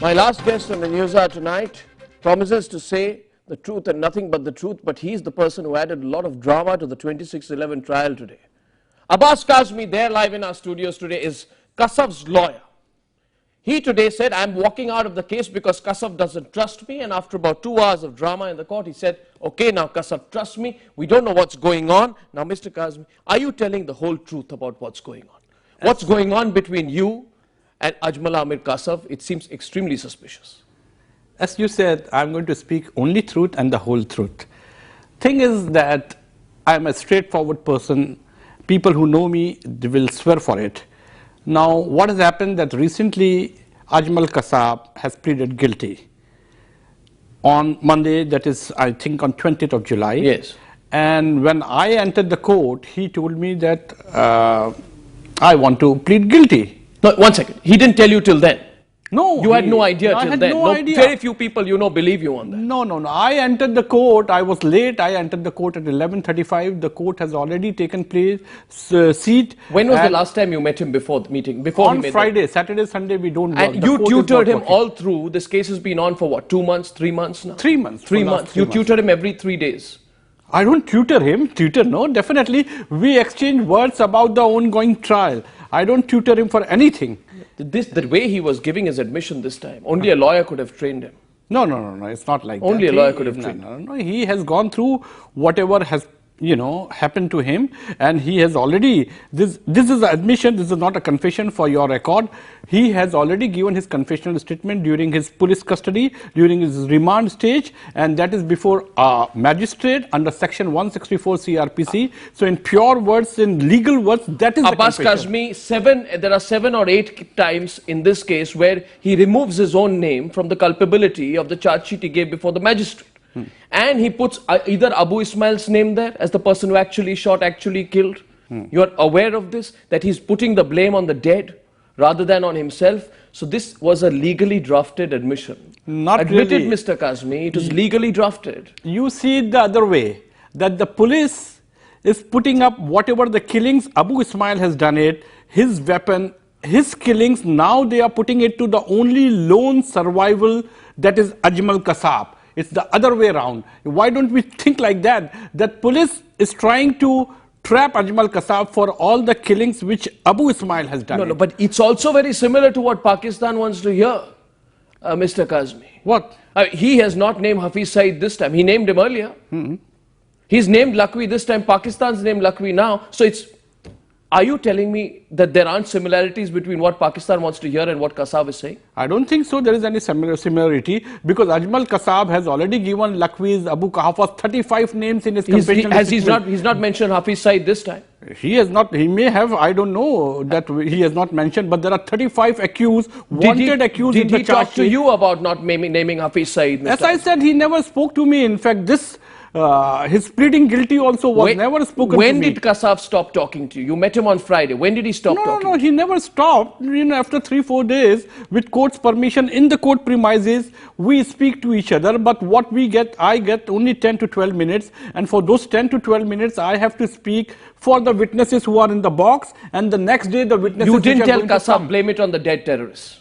My last guest on the News Hour tonight promises to say the truth and nothing but the truth, but he's the person who added a lot of drama to the 26/11 trial today. Abbas Kazmi, there live in our studios today, is Kasab's lawyer. He today said, I'm walking out of the case because Kasab doesn't trust me, and after about 2 hours of drama in the court, he said, okay, now Kasab trusts me, we don't know what's going on. Now, Mr. Kazmi, are you telling the whole truth about what's going on? What's going on between you and Ajmal Amir Kasab? It seems extremely suspicious. As you said, I'm going to speak only truth and the whole truth. Thing is that I'm a straightforward person. People who know me, they will swear for it. Now, what has happened that recently Ajmal Kasab has pleaded guilty on Monday, that is, I think, on 20th of July. Yes. And when I entered the court, he told me that I want to plead guilty. No, 1 second. He didn't tell you till then. No. You had no idea till then. No idea. Very few people believe you on that. No. I entered the court. I was late. I entered the court at 11:35. The court has already taken place, seat. When was the last time you met him before the meeting? On Friday, Saturday, Sunday, we don't work. And you tutored him all through. This case has been on for what, 2 months, 3 months now? 3 months. 3 months. You tutored him every 3 days. I don't tutor him. No, definitely. We exchange words about the ongoing trial. I don't tutor him for anything. The way he was giving his admission this time, only a lawyer could have trained him. No, it's not like that. Only a lawyer could have trained him. No, he has gone through whatever has happened to him, and he has already, this is an admission, this is not a confession, for your record. He has already given his confessional statement during his police custody, during his remand stage, and that is before a magistrate under section 164 CRPC. So in pure words, in legal words, that is Abbas the confession. Kazmi, there are 7 or 8 times in this case where he removes his own name from the culpability of the charge sheet he gave before the magistrate. And he puts either Abu Ismail's name there as the person who actually shot, actually killed. You are aware of this, that he's putting the blame on the dead rather than on himself. So this was a legally drafted admission. Not admitted, really. Mr. Kazmi, it was legally drafted. You see it the other way, that the police is putting up whatever the killings Abu Ismail has done it, his weapon, his killings, now they are putting it to the only lone survival, that is Ajmal Kasab. It's the other way around. Why don't we think like that? That police is trying to trap Ajmal Kasab for all the killings which Abu Ismail has done. No, but it's also very similar to what Pakistan wants to hear, Mr. Kazmi. What? He has not named Hafiz Saeed this time. He named him earlier. He's named Lakwi this time. Pakistan's named Lakwi now. So it's... Are you telling me that there aren't similarities between what Pakistan wants to hear and what Kasab is saying? I don't think so. There is any similarity, because Ajmal Kasab has already given Lakwi's, Abu Kahafa's 35 names in his confession. He's not mentioned Hafiz Saeed this time? He has not. He may have. I don't know that he has not mentioned. But there are 35 accused, wanted accused in the charge sheet. Did he talk to you about not naming Hafiz Saeed? As I said, he never spoke to me. In fact, his pleading guilty also was never spoken to me. When did Kasab stop talking to you? You met him on Friday. When did he stop talking? No, he never stopped. After 3-4 days, with court's permission, in the court premises, we speak to each other. But what I get only 10 to 12 minutes. And for those 10 to 12 minutes, I have to speak for the witnesses who are in the box. And the next day, the witnesses... You didn't tell Kasab, blame it on the dead terrorists.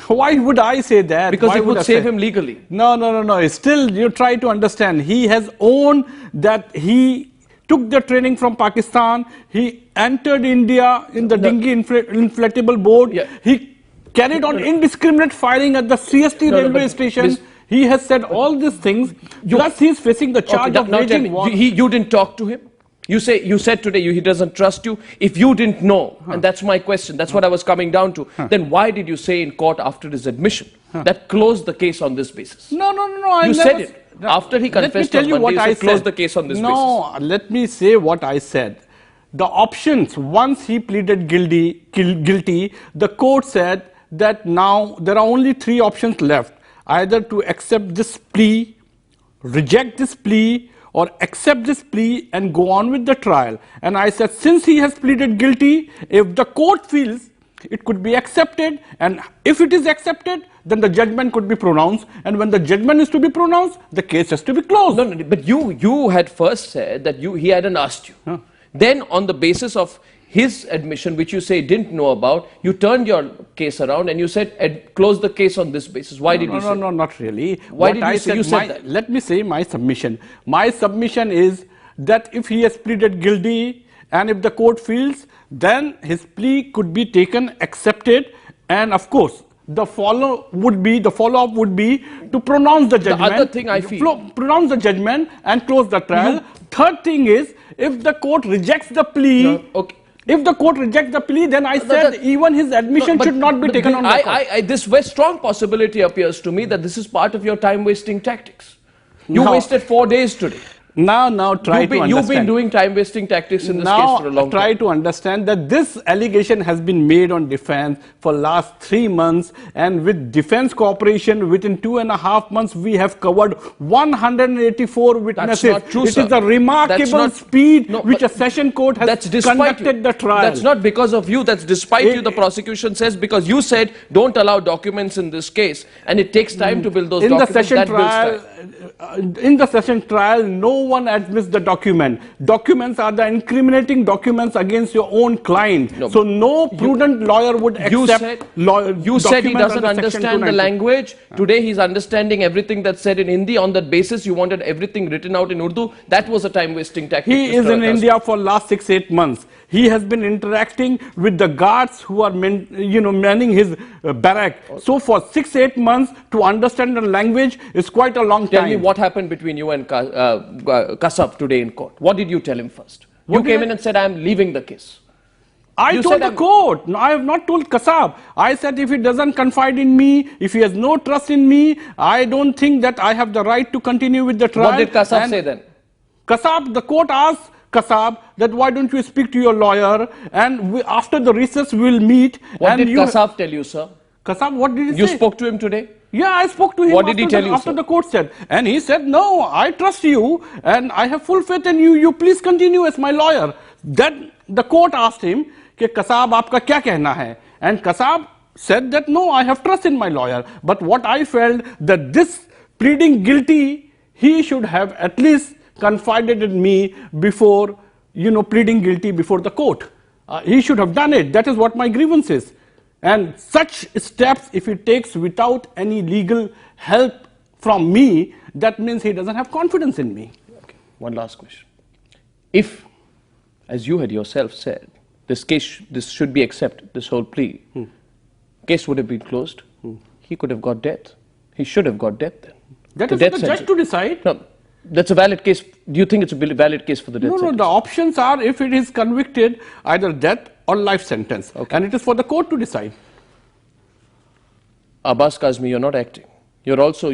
Why would I say that? Because it would save him legally. No. Still, you try to understand. He has owned that he took the training from Pakistan. He entered India in the dinghy inflatable boat. Yeah. He carried on indiscriminate firing at the CST railway station. He has said all these things. Plus, he is facing the charge of waging war. You didn't talk to him? You said today he doesn't trust you. If you didn't know, and that's my question, that's what I was coming down to, then why did you say in court after his admission that closed the case on this basis? No. You said it. After he confessed on Monday, you said close the case on this basis. No, let me say what I said. The options, once he pleaded guilty, the court said that now there are only 3 options left. Either to accept this plea, reject this plea, or accept this plea and go on with the trial. And I said, since he has pleaded guilty, if the court feels it could be accepted, and if it is accepted, then the judgment could be pronounced. And when the judgment is to be pronounced, the case has to be closed. No, but you had first said that he hadn't asked you. Then on the basis of his admission, which you say didn't know about, you turned your case around and you said, close the case on this basis. Why did you say? No, not really. Why did you say? You said that. Let me say my submission. My submission is that if he has pleaded guilty and if the court feels, then his plea could be taken, accepted, and of course, the follow-up would be to pronounce the judgment. The other thing I feel, pronounce the judgment and close the trial. Third thing is, if the court rejects the plea. No, okay. If the court rejects the plea, then I said even his admission should not be taken on record. This very strong possibility appears to me that this is part of your time-wasting tactics. You wasted 4 days today. Now try to understand. You've been doing time-wasting tactics in this case for a long time. Now try to understand that this allegation has been made on defense for last 3 months, and with defense cooperation within 2.5 months we have covered 184 witnesses. That's not true, it sir. is a remarkable speed which a session court has conducted the trial. That's not because of you. That's despite you, the prosecution says, because you said don't allow documents in this case, and it takes time to build those documents. In the session trial, no one admits the document. Documents are the incriminating documents against your own client. So no prudent lawyer would accept. You said he doesn't understand the language. Today he's understanding everything that's said in Hindi. On that basis, you wanted everything written out in Urdu. That was a time-wasting tactic. He is in India for last 6-8 months. He has been interacting with the guards who are manning his barrack. So for 6-8 months to understand the language is quite a long time. Tell me what happened between you and Kasab today in court. What did you tell him first? You came in and said, I am leaving the case. I told the court. No, I have not told Kasab. I said if he doesn't confide in me, if he has no trust in me, I don't think that I have the right to continue with the trial. What did Kasab say then? Kasab, the court asked Kasab that why don't you speak to your lawyer, and after the recess we will meet. What did Kasab tell you, sir? Kasab, what did he say? You spoke to him today? Yeah, I spoke to him. What did he tell you, after the court said? And he said, no, I trust you and I have full faith in you. You please continue as my lawyer. Then the court asked him, कि Kasab, आपका क्या कहना है? And Kasab said that, no, I have trust in my lawyer. But what I felt that this pleading guilty, he should have at least confided in me before, pleading guilty before the court. He should have done it. That is what my grievance is. And such steps, if he takes without any legal help from me, that means he doesn't have confidence in me. Okay. One last question. If, as you had yourself said, this case, this should be accepted, this whole plea, case would have been closed. He could have got death. He should have got death then. That is for the judge to decide. No, that's a valid case. Do you think it's a valid case for the death sentence? No, the options are, if it is convicted, either death or life sentence. Okay. And it is for the court to decide. Abbas Kazmi, you're not acting. You're also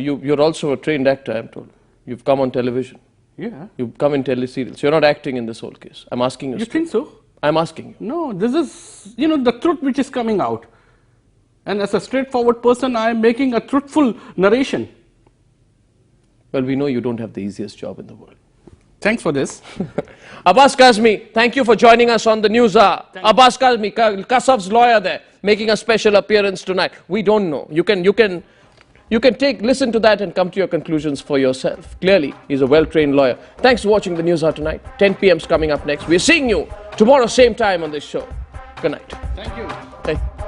a trained actor, I'm told. You've come on television. Yeah. You've come in teleserials. You're not acting in this whole case. I'm asking you. You think so? I'm asking you. No, this is, the truth which is coming out. And as a straightforward person, I am making a truthful narration. Well, we know you don't have the easiest job in the world. Thanks for this. Abbas Kazmi, thank you for joining us on the News Hour. Abbas Kazmi, Kasab's lawyer there, making a special appearance tonight. We don't know. You can listen to that and come to your conclusions for yourself. Clearly, he's a well-trained lawyer. Thanks for watching the News Hour tonight. 10 p.m. is coming up next. We're seeing you tomorrow, same time on this show. Good night. Thank you. Thank you.